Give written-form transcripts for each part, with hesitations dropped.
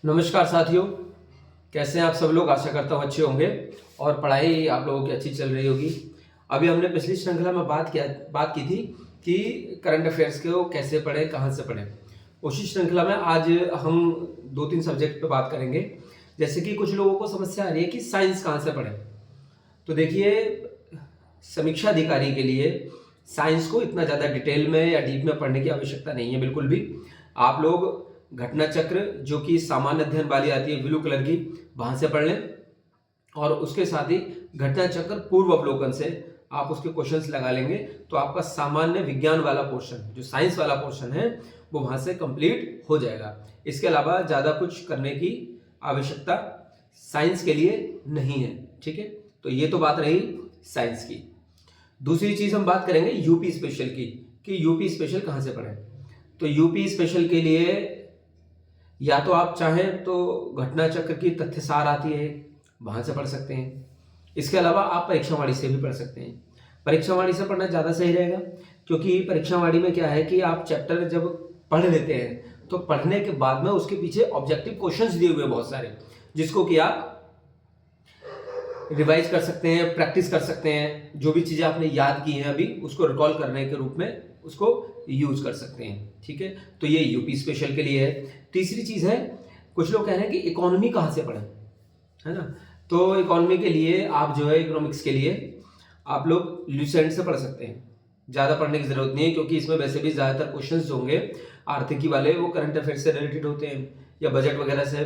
नमस्कार साथियों, कैसे हैं आप सब लोग। आशा करता हूँ अच्छे होंगे और पढ़ाई आप लोगों की अच्छी चल रही होगी। अभी हमने पिछली श्रृंखला में बात की थी कि करंट अफेयर्स को कैसे पढ़ें, कहाँ से पढ़ें। उसी श्रृंखला में आज हम 2-3 सब्जेक्ट पे बात करेंगे। जैसे कि कुछ लोगों को समस्या आ रही है कि साइंस कहाँ से पढ़ें। तो देखिए, समीक्षा अधिकारी के लिए साइंस को इतना ज़्यादा डिटेल में या डीप में पढ़ने की आवश्यकता नहीं है बिल्कुल भी। आप लोग घटना चक्र, जो कि सामान्य अध्ययन वाली आती है ब्लू कलर की, वहाँ से पढ़ लें। और उसके साथ ही घटना चक्र पूर्व अवलोकन से आप उसके क्वेश्चंस लगा लेंगे तो आपका सामान्य विज्ञान वाला पोर्शन, जो साइंस वाला पोर्शन है, वो वहाँ से कंप्लीट हो जाएगा। इसके अलावा ज़्यादा कुछ करने की आवश्यकता साइंस के लिए नहीं है। ठीक है, तो ये तो बात रही साइंस की। दूसरी चीज़ हम बात करेंगे यूपी स्पेशल की, कि यूपी स्पेशल कहाँ से पढ़ें। तो यूपी स्पेशल के लिए या तो आप चाहें तो घटना चक्र की तथ्यसार आती है, वहाँ से पढ़ सकते हैं। इसके अलावा आप परीक्षावाणी से भी पढ़ सकते हैं। परीक्षावाणी से पढ़ना ज़्यादा सही रहेगा, क्योंकि परीक्षावाणी में क्या है कि आप चैप्टर जब पढ़ लेते हैं तो पढ़ने के बाद में उसके पीछे ऑब्जेक्टिव क्वेश्चंस दिए हुए हैं बहुत सारे, जिसको कि आप रिवाइज कर सकते हैं, प्रैक्टिस कर सकते हैं। जो भी चीज़ें आपने याद की हैं अभी, उसको रिकॉल करने के रूप में उसको यूज कर सकते हैं। ठीक है, तो ये यूपी स्पेशल के लिए है। तीसरी चीज़ है, कुछ लोग कह रहे हैं कि इकोनॉमी कहाँ से पढ़ें, है ना। तो इकोनॉमी के लिए आप जो है, इकोनॉमिक्स के लिए आप लोग ल्यूसेंट से पढ़ सकते हैं। ज़्यादा पढ़ने की जरूरत नहीं है, क्योंकि इसमें वैसे भी ज़्यादातर क्वेश्चंस जो होंगे आर्थिकी वाले, वो करंट अफेयर से रिलेटेड होते हैं या बजट वगैरह से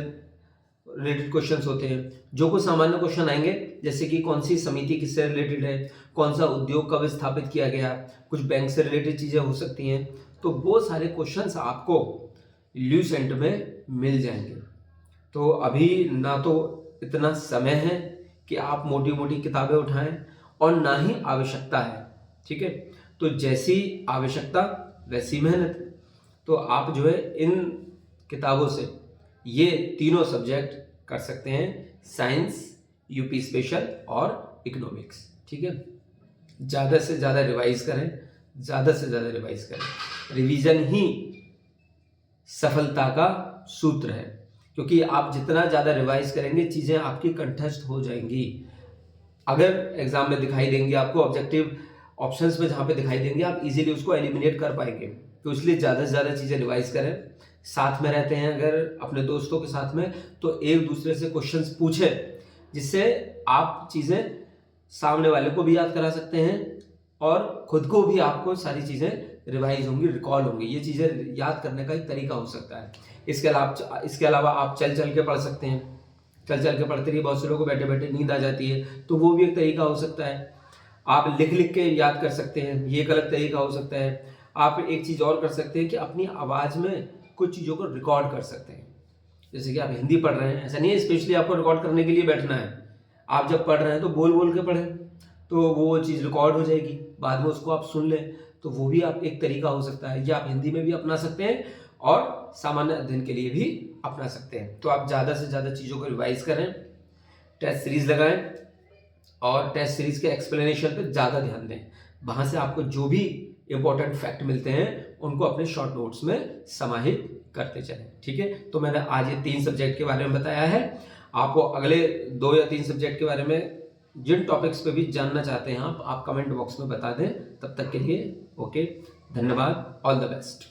रिलेटेड क्वेश्चंस होते हैं। जो कुछ सामान्य क्वेश्चन आएंगे, जैसे कि कौन सी समिति किससे रिलेटेड है, कौन सा उद्योग कब स्थापित किया गया, कुछ बैंक से रिलेटेड चीज़ें हो सकती हैं, तो वो सारे क्वेश्चंस आपको ल्यूसेंट में मिल जाएंगे। तो अभी ना तो इतना समय है कि आप मोटी मोटी किताबें उठाएं, और ना ही आवश्यकता है। ठीक है, तो जैसी आवश्यकता वैसी मेहनत। तो आप जो है इन किताबों से ये तीनों सब्जेक्ट कर सकते हैं, साइंस, यूपी स्पेशल और इकोनॉमिक्स। ठीक है, ज़्यादा से ज़्यादा रिवाइज करें, ज़्यादा से ज़्यादा रिवाइज करें। रिवीजन ही सफलता का सूत्र है, क्योंकि आप जितना ज़्यादा रिवाइज करेंगे, चीज़ें आपकी कंठस्थ हो जाएंगी। अगर एग्जाम में दिखाई देंगे आपको, ऑब्जेक्टिव ऑप्शंस में जहाँ पे दिखाई देंगे, आप इजीली उसको एलिमिनेट कर पाएंगे। तो इसलिए ज़्यादा से ज़्यादा चीज़ें रिवाइज करें। साथ में रहते हैं अगर अपने दोस्तों के साथ में, तो एक दूसरे से क्वेश्चंस पूछें, जिससे आप चीज़ें सामने वाले को भी याद करा सकते हैं और खुद को भी आपको सारी चीज़ें रिवाइज होंगी, रिकॉल होंगी। ये चीज़ें याद करने का एक तरीका हो सकता है। इसके अलावा आप चल चल के पढ़ सकते हैं। चल चल के पढ़ते रहिए, बहुत से लोगों को बैठे बैठे नींद आ जाती है, तो वो भी एक तरीका हो सकता है। आप लिख लिख के याद कर सकते हैं, ये एक अलग तरीका हो सकता है। आप एक चीज़ और कर सकते हैं कि अपनी आवाज़ में कुछ चीज़ों को रिकॉर्ड कर सकते हैं। जैसे कि आप हिंदी पढ़ रहे हैं, ऐसा नहीं है स्पेशली आपको रिकॉर्ड करने के लिए बैठना है। आप जब पढ़ रहे हैं तो बोल बोल के पढ़ें, तो वो चीज़ रिकॉर्ड हो जाएगी, बाद में उसको आप सुन लें। तो वो भी आप एक तरीका हो सकता है। ये आप हिंदी में भी अपना सकते हैं और सामान्य अध्ययन के लिए भी अपना सकते हैं। तो आप ज़्यादा से ज़्यादा चीज़ों को रिवाइज करें, टेस्ट सीरीज लगाएं और टेस्ट सीरीज के एक्सप्लेनेशन पे ज़्यादा ध्यान दें। वहाँ से आपको जो भी इंपॉर्टेंट फैक्ट मिलते हैं, उनको अपने शॉर्ट नोट्स में समाहित करते चलें। ठीक है, तो मैंने आज ये 3 सब्जेक्ट के बारे में बताया है। आपको अगले 2 या 3 सब्जेक्ट के बारे में जिन टॉपिक्स पे भी जानना चाहते हैं आप कमेंट बॉक्स में बता दें। तब तक के लिए ओके, धन्यवाद, ऑल द बेस्ट।